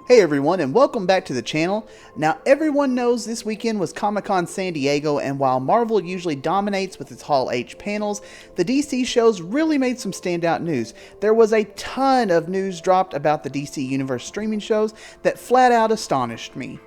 Hey everyone, and welcome back to the channel. Now everyone knows this weekend was Comic-Con San Diego, and while Marvel usually dominates with its Hall H panels, the DC shows really made some standout news. There was a ton of news dropped about the DC Universe streaming shows that flat out astonished me.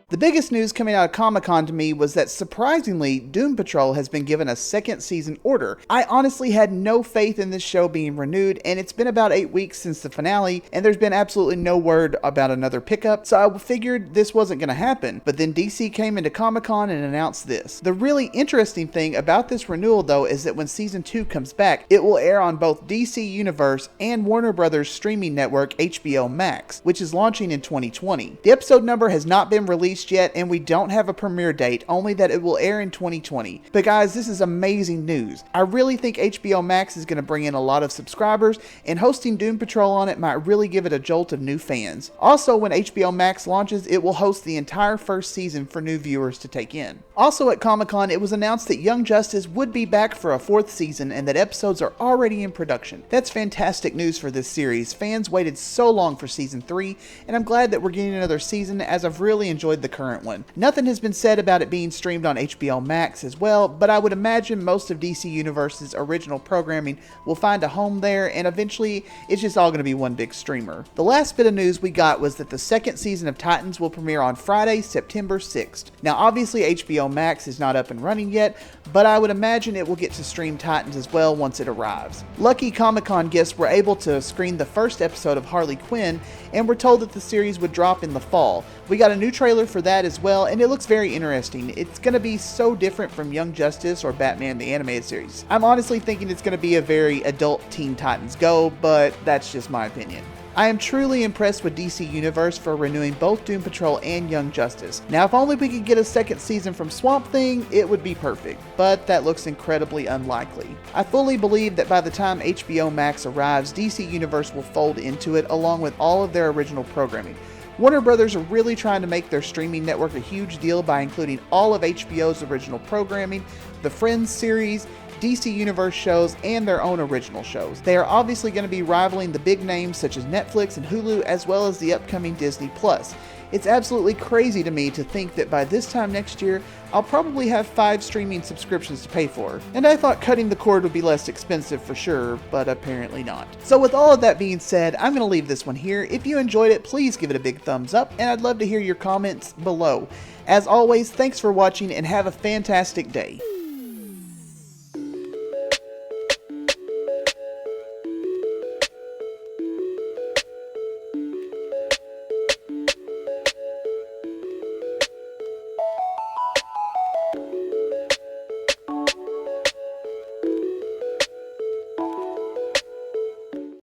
The biggest news coming out of Comic-Con to me was that surprisingly, Doom Patrol has been given a second season order. I honestly had no faith in this show being renewed, and it's been about 8 weeks since the finale, and there's been absolutely no word about another pickup, so I figured this wasn't going to happen. But then DC came into Comic-Con and announced this. The really interesting thing about this renewal though is that when season 2 comes back, it will air on both DCUniverse and Warner Brothers streaming network HBO Max, which is launching in 2020. The episode number has not been released yet, and we don't have a premiere date, only that it will air in 2020. But guys, this is amazing news. I really think HBO Max is going to bring in a lot of subscribers, and hosting Doom Patrol on it might really give it a jolt of new fans. Also, when HBO Max launches, it will host the entire first season for new viewers to take in. Also at Comic-Con, it was announced that Young Justice would be back for a 4th season and that episodes are already in production. That's fantastic news for this series. Fans waited so long for season 3, and I'm glad that we're getting another season, as I've really enjoyed the current one. Nothing has been said about it being streamed on HBO Max as well, but I would imagine most of DC Universe's original programming will find a home there, and eventually it's just all going to be one big streamer. The last bit of news we got was that the second season of Titans will premiere on Friday, September 6th. Now obviously HBO Max is not up and running yet, but I would imagine it will get to stream Titans as well once it arrives. Lucky Comic-Con guests were able to screen the first episode of Harley Quinn, and were told that the series would drop in the fall. We got a new trailer for that as well, and it looks very interesting. It's going to be so different from Young Justice or Batman the Animated Series. I'm honestly thinking it's going to be a very adult Teen Titans Go, but that's just my opinion. I am truly impressed with DC Universe for renewing both Doom Patrol and Young Justice. Now if only we could get a second season from Swamp Thing, it would be perfect, but that looks incredibly unlikely. I fully believe that by the time HBO Max arrives, DC Universe will fold into it along with all of their original programming. Warner Brothers are really trying to make their streaming network a huge deal by including all of HBO's original programming, the Friends series, DC Universe shows, and their own original shows. They are obviously going to be rivaling the big names such as Netflix and Hulu, as well as the upcoming Disney+. It's absolutely crazy to me to think that by this time next year, I'll probably have 5 streaming subscriptions to pay for. And I thought cutting the cord would be less expensive for sure, but apparently not. So with all of that being said, I'm going to leave this one here. If you enjoyed it, please give it a big thumbs up, and I'd love to hear your comments below. As always, thanks for watching and have a fantastic day.